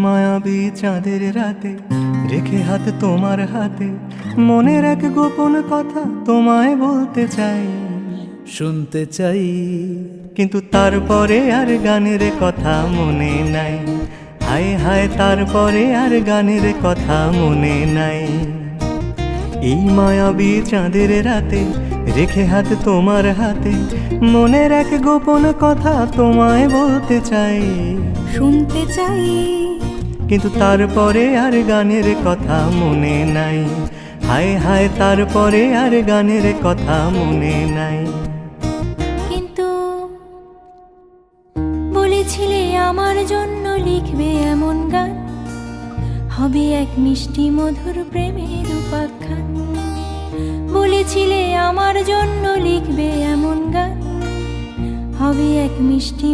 মায়াবী চাঁদের রাতে রেখে হাত তোমার হাতে, মনের এক গোপন কথা তোমায় বলতে চাই, শুনতে চাই। কিন্তু তারপরে আর গানের কথা মনে নাই। হায় হায়, তারপরে আর গানের কথা মনে নাই। এই মায়াবী চাঁদের রাতে রেখে হাত তোমার হাতে, মনের এক গোপন কথা তোমায় বলতে চাই, শুনতে চাই। কিন্তু তারপরে আর গানের কথা মনে নাই। হায় হায়, তারপরে আর গানের কথা মনে নাই। কিন্তু বলেছিলে আমার জন্য লিখবে এমন গান, হবে এক মিষ্টি মধুর প্রেমের উপাখ্যান। বলেছিলে আমার জন্য লিখবে এমন গান, হবে এক মিষ্টি